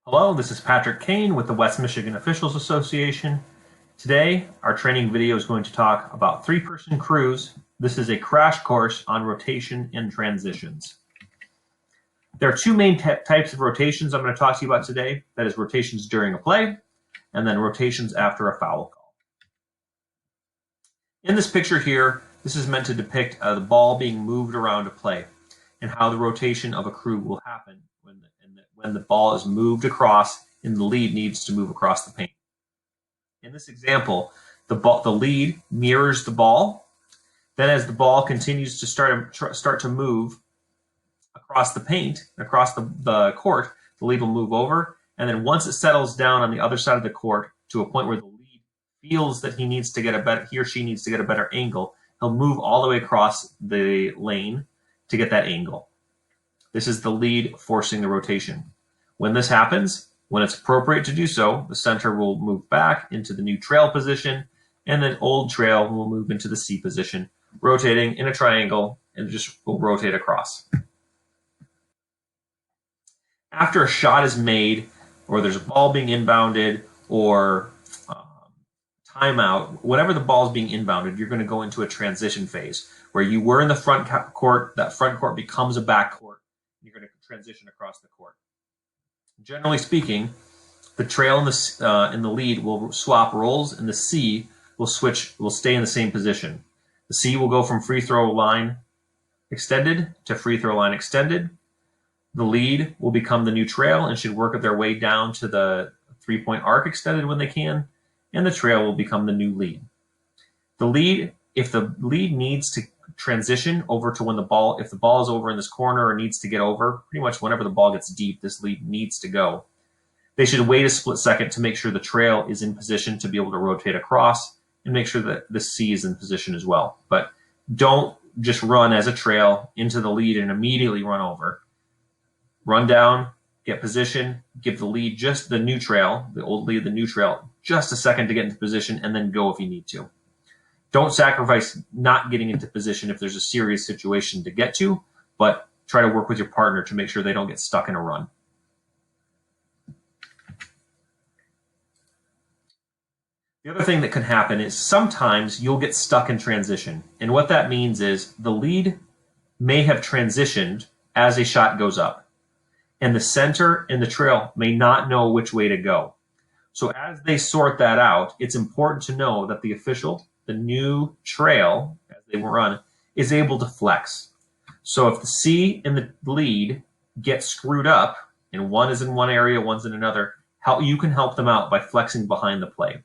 Hello, this is Patrick Kane with the West Michigan Officials Association. Today, our training video is going to talk about three-person crews. This is a crash course on rotation and transitions. There are two main types of rotations I'm going to talk to you about today. That is rotations during a play, and then rotations after a foul call. In this picture here, this is meant to depict the ball being moved around a play and how the rotation of a crew will happen when the ball is moved across and the lead needs to move across the paint. In this example, the lead mirrors the ball. Then as the ball continues to start to move across the paint, across the court, the lead will move over. And then once it settles down on the other side of the court to a point where the lead feels that he or she needs to get a better angle, he'll move all the way across the lane to get that angle. This is the lead forcing the rotation. When this happens, when it's appropriate to do so, the center will move back into the new trail position, and then old trail will move into the C position, rotating in a triangle, and just will rotate across. After a shot is made, or there's a ball being inbounded, or timeout, whenever the ball is being inbounded, you're going to go into a transition phase where you were in the front court, that front court becomes a back court. You're going to transition across the court. Generally speaking, the trail and the lead will swap roles, and the C will stay in the same position. The C will go from free throw line extended to free throw line extended. The lead will become the new trail and should work their way down to the three-point arc extended when they can, and the trail will become the new lead. If the lead needs to transition over to if the ball is over in this corner or needs to get over, pretty much whenever the ball gets deep, this lead needs to go. They should wait a split second to make sure the trail is in position to be able to rotate across and make sure that the C is in position as well. But don't just run as a trail into the lead and immediately run over. Run down, get position, give the lead just the new trail, the old lead, the new trail, just a second to get into position, and then go if you need to. Don't sacrifice not getting into position if there's a serious situation to get to, but try to work with your partner to make sure they don't get stuck in a run. The other thing that can happen is sometimes you'll get stuck in transition. And what that means is the lead may have transitioned as a shot goes up, and the center and the trail may not know which way to go. So as they sort that out, it's important to know that the official, the new trail, as they run, is able to flex. So if the C and the lead get screwed up, and one is in one area, one's in another, you can help them out by flexing behind the play.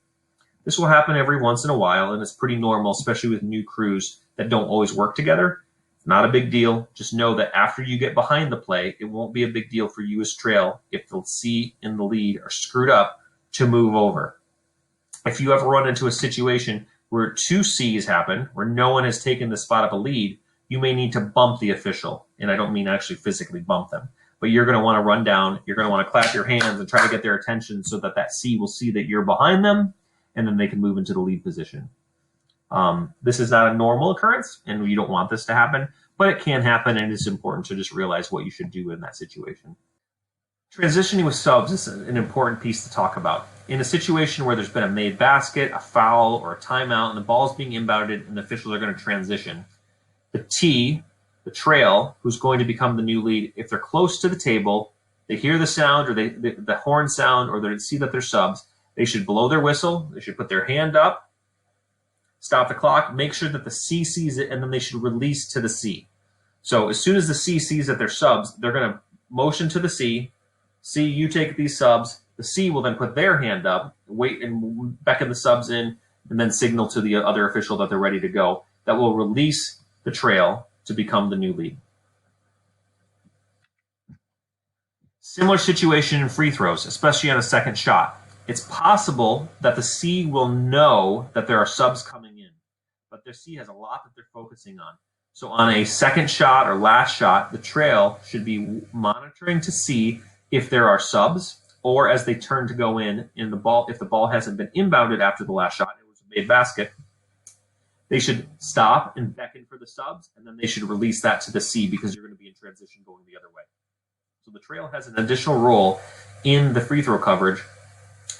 This will happen every once in a while, and it's pretty normal, especially with new crews that don't always work together. Not a big deal. Just know that after you get behind the play, it won't be a big deal for you as trail if the C and the lead are screwed up to move over. If you ever run into a situation where two C's happen, where no one has taken the spot of a lead, you may need to bump the official. And I don't mean actually physically bump them, but you're going to want to run down, you're going to want to clap your hands and try to get their attention so that C will see that you're behind them, and then they can move into the lead position. This is not a normal occurrence, and you don't want this to happen, but it can happen, and it's important to just realize what you should do in that situation. Transitioning with subs is an important piece to talk about. In a situation where there's been a made basket, a foul, or a timeout, and the ball is being inbounded and the officials are going to transition, the T, the trail, who's going to become the new lead, if they're close to the table, they hear the sound or the horn sound, or they see that they're subs, they should blow their whistle, they should put their hand up, stop the clock, make sure that the C sees it, and then they should release to the C. So as soon as the C sees that they're subs, they're going to motion to the C, you take these subs. The C will then put their hand up, wait and beckon the subs in, and then signal to the other official that they're ready to go. That will release the trail to become the new lead. Similar situation in free throws, especially on a second shot. It's possible that the C will know that there are subs coming in, but their C has a lot that they're focusing on. So on a second shot or last shot, the trail should be monitoring to see if there are subs, or as they turn to go in the ball, if the ball hasn't been inbounded after the last shot, it was a made basket, they should stop and beckon for the subs, and then they should release that to the C because you're going to be in transition going the other way. So the trail has an additional role in the free throw coverage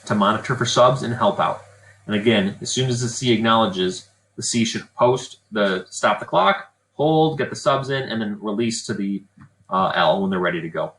to monitor for subs and help out. And again, as soon as the C acknowledges, the C should post the stop the clock, hold, get the subs in, and then release to the L when they're ready to go.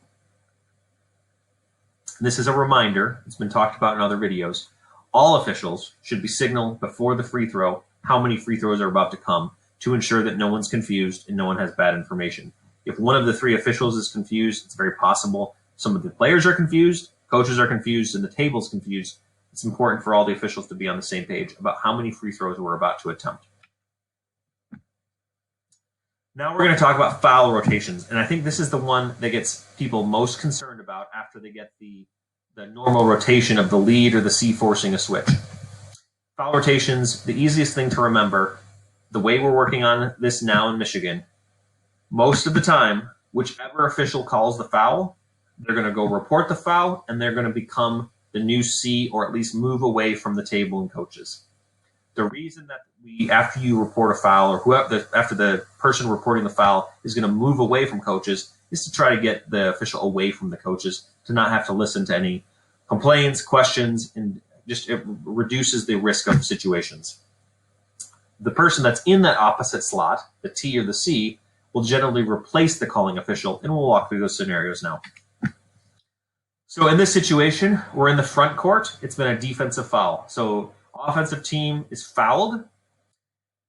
This is a reminder, it's been talked about in other videos. All officials should be signaled before the free throw how many free throws are about to come to ensure that no one's confused and no one has bad information. If one of the three officials is confused, it's very possible some of the players are confused, coaches are confused, and the table's confused. It's important for all the officials to be on the same page about how many free throws we're about to attempt. Now we're going to talk about foul rotations, and I think this is the one that gets people most concerned about after they get the normal rotation of the lead or the C forcing a switch. Foul rotations, the easiest thing to remember, the way we're working on this now in Michigan, most of the time, whichever official calls the foul, they're going to go report the foul, and they're going to become the new C, or at least move away from the table and coaches. The reason that after you report a foul, or after the person reporting the foul is going to move away from coaches, is to try to get the official away from the coaches, to not have to listen to any complaints, questions, and just it reduces the risk of situations. The person that's in that opposite slot, the T or the C, will generally replace the calling official, and we'll walk through those scenarios now. So in this situation, we're in the front court. It's been a defensive foul. So offensive team is fouled.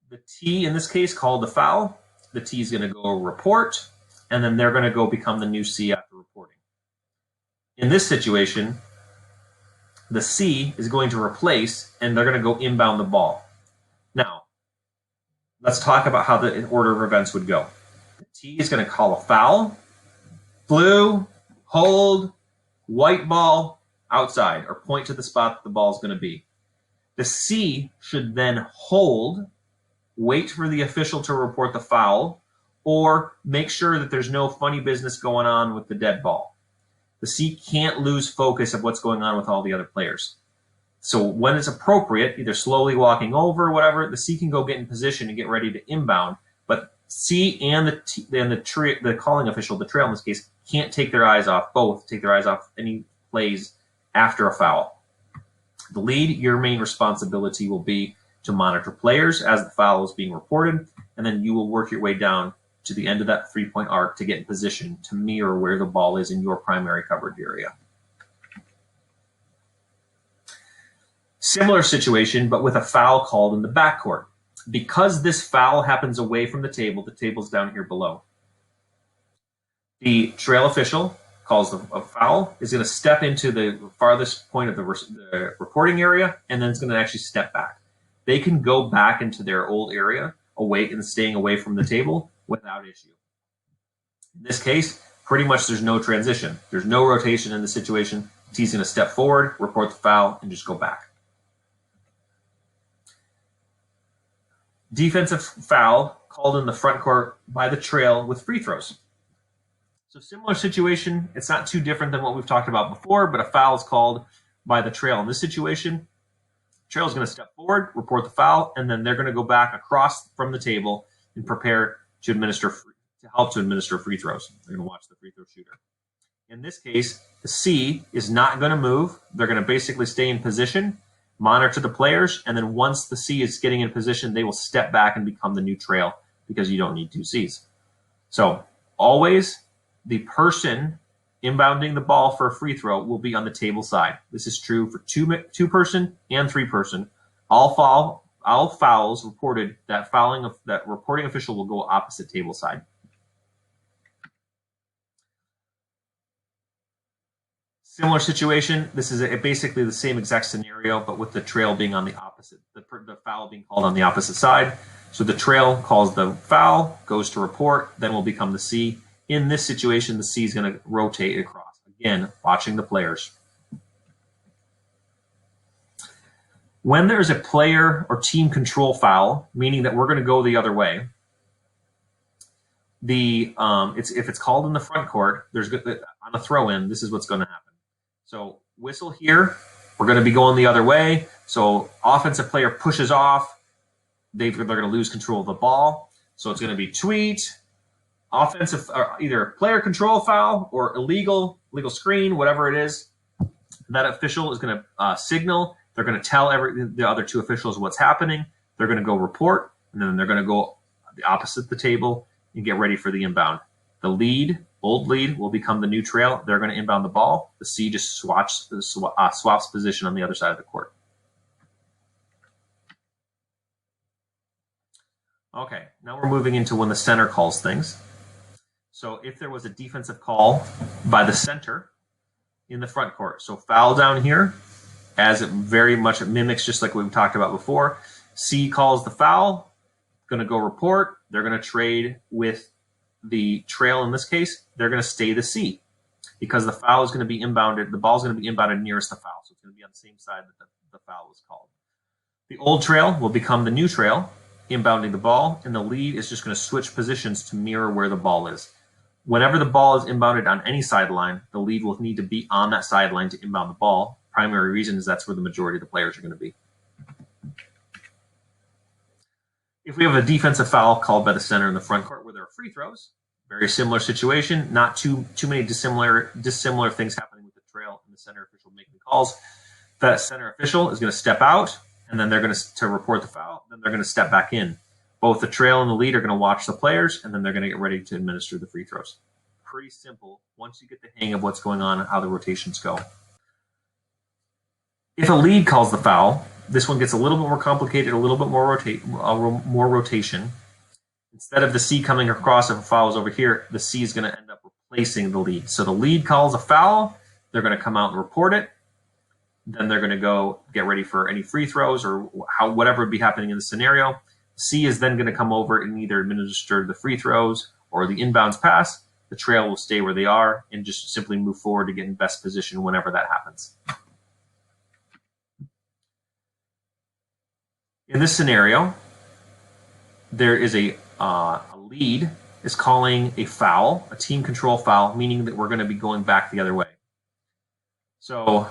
The T, in this case, called the foul. The T is going to go report, and then they're going to go become the new C after reporting. In this situation, the C is going to replace, and they're going to go inbound the ball. Now, let's talk about how the order of events would go. The T is going to call a foul, blue, hold, white ball, outside, or point to the spot that the ball is going to be. The C should then hold, wait for the official to report the foul, or make sure that there's no funny business going on with the dead ball. The C can't lose focus of what's going on with all the other players. So when it's appropriate, either slowly walking over or whatever, the C can go get in position and get ready to inbound. But C and the calling official, the trail in this case, can't take their eyes off any plays after a foul. The lead, your main responsibility will be to monitor players as the foul is being reported, and then you will work your way down to the end of that three-point arc to get in position to mirror where the ball is in your primary coverage area. Similar situation, but with a foul called in the backcourt. Because this foul happens away from the table's down here below. The trail official calls a foul, is going to step into the farthest point of the reporting area, and then it's going to actually step back. They can go back into their old area, away and staying away from the table without issue. In this case, pretty much there's no transition. There's no rotation in the situation. T's going to step forward, report the foul, and just go back. Defensive foul called in the front court by the trail with free throws. So similar situation, it's not too different than what we've talked about before, but a foul is called by the trail. In this situation, trail is going to step forward, report the foul, and then they're going to go back across from the table and prepare to help to administer free throws. They're going to watch the free throw shooter. In this case, the C is not going to move. They're going to basically stay in position, monitor the players, and then once the C is getting in position, they will step back and become the new trail because you don't need two Cs. So always the person inbounding the ball for a free throw will be on the table side. This is true for two-person and three-person. All fouls reported, that reporting official will go opposite table side. Similar situation. This is basically the same exact scenario, but with the trail being on the opposite, the foul being called on the opposite side. So the trail calls the foul, goes to report, then will become the C. In this situation, the C is going to rotate across. Again, watching the players. When there's a player or team control foul, meaning that we're going to go the other way, if it's called in the front court, on a throw-in, this is what's going to happen. So whistle here, we're going to be going the other way. So offensive player pushes off, they're going to lose control of the ball. So it's going to be tweet, offensive, or either player control foul or illegal screen, whatever it is. That official is going to signal. They're going to tell the other two officials what's happening. They're going to go report, and then they're going to go the opposite the table and get ready for the inbound. The lead, old lead, will become the new trail. They're going to inbound the ball. The C just swaps position on the other side of the court. Okay, now we're moving into when the center calls things. So if there was a defensive call by the center in the front court, so foul down here, as it very much mimics just like we talked about before. C calls the foul, going to go report. They're going to trade with the trail in this case. They're going to stay the C because the foul is going to be inbounded. The ball is going to be inbounded nearest the foul, so it's going to be on the same side that the foul was called. The old trail will become the new trail, inbounding the ball, and the lead is just going to switch positions to mirror where the ball is. Whenever the ball is inbounded on any sideline, the lead will need to be on that sideline to inbound the ball. Primary reason is that's where the majority of the players are going to be. If we have a defensive foul called by the center in the front court where there are free throws, very similar situation, not too many dissimilar things happening with the trail and the center official making calls. That center official is going to step out, and then they're going to report the foul. Then they're going to step back in. Both the trail and the lead are going to watch the players, and then they're going to get ready to administer the free throws. Pretty simple once you get the hang of what's going on and how the rotations go. If a lead calls the foul, this one gets a little bit more complicated, a little bit more rotation. Instead of the C coming across, if a foul is over here, the C is going to end up replacing the lead. So the lead calls a foul, they're going to come out and report it. Then they're going to go get ready for any free throws or whatever would be happening in the scenario. C is then going to come over and either administer the free throws or the inbounds pass. The trail will stay where they are and just simply move forward to get in best position whenever that happens. In this scenario, there is a lead is calling a foul, a team control foul, meaning that we're going to be going back the other way. So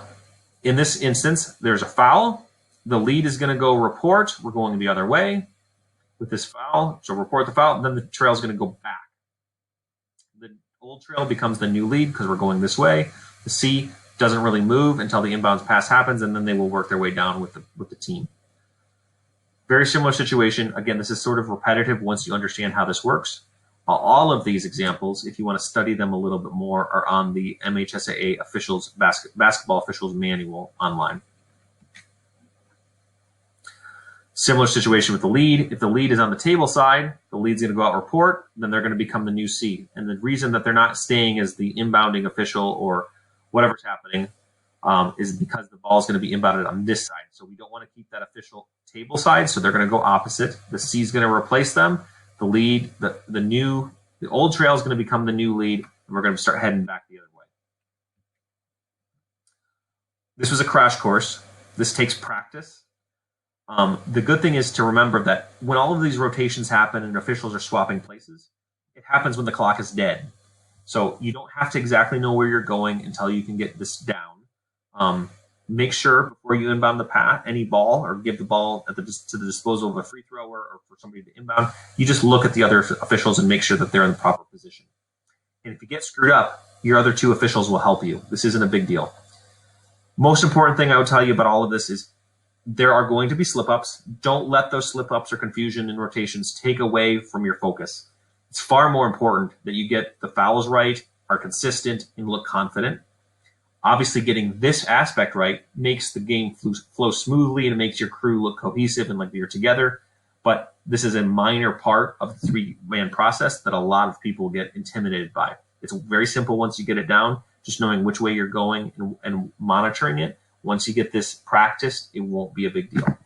in this instance, there's a foul. The lead is going to go report. We're going the other way with this foul. So report the foul, and then the trail is going to go back. The old trail becomes the new lead because we're going this way. The C doesn't really move until the inbounds pass happens, and then they will work their way down with the team. Very similar situation. Again, this is sort of repetitive once you understand how this works. All of these examples, if you want to study them a little bit more, are on the MHSAA officials basketball officials manual online. Similar situation with the lead. If the lead is on the table side, the lead's going to go out report, then they're going to become the new C. And the reason that they're not staying as the inbounding official or whatever's happening is because the ball is going to be inbounded on this side. So we don't want to keep that official table side, so they're going to go opposite. The C is going to replace them. The lead, the old trail is going to become the new lead, and we're going to start heading back the other way. This was a crash course. This takes practice. The good thing is to remember that when all of these rotations happen and officials are swapping places, it happens when the clock is dead. So you don't have to exactly know where you're going until you can get this down. Make sure before you inbound any ball or give the ball to the disposal of a free thrower or for somebody to inbound, you just look at the other officials and make sure that they're in the proper position. And if you get screwed up, your other two officials will help you. This isn't a big deal. Most important thing I would tell you about all of this is there are going to be slip-ups. Don't let those slip-ups or confusion and rotations take away from your focus. It's far more important that you get the fouls right, are consistent, and look confident. Obviously, getting this aspect right makes the game flow smoothly and it makes your crew look cohesive and like you're together. But this is a minor part of the three-man process that a lot of people get intimidated by. It's very simple once you get it down, just knowing which way you're going and monitoring it. Once you get this practiced, it won't be a big deal.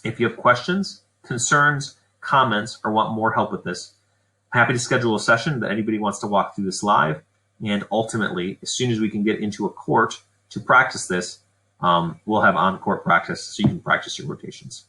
If you have questions, concerns, comments, or want more help with this, I'm happy to schedule a session that anybody wants to walk through this live. And ultimately, as soon as we can get into a court to practice this, we'll have on-court practice so you can practice your rotations.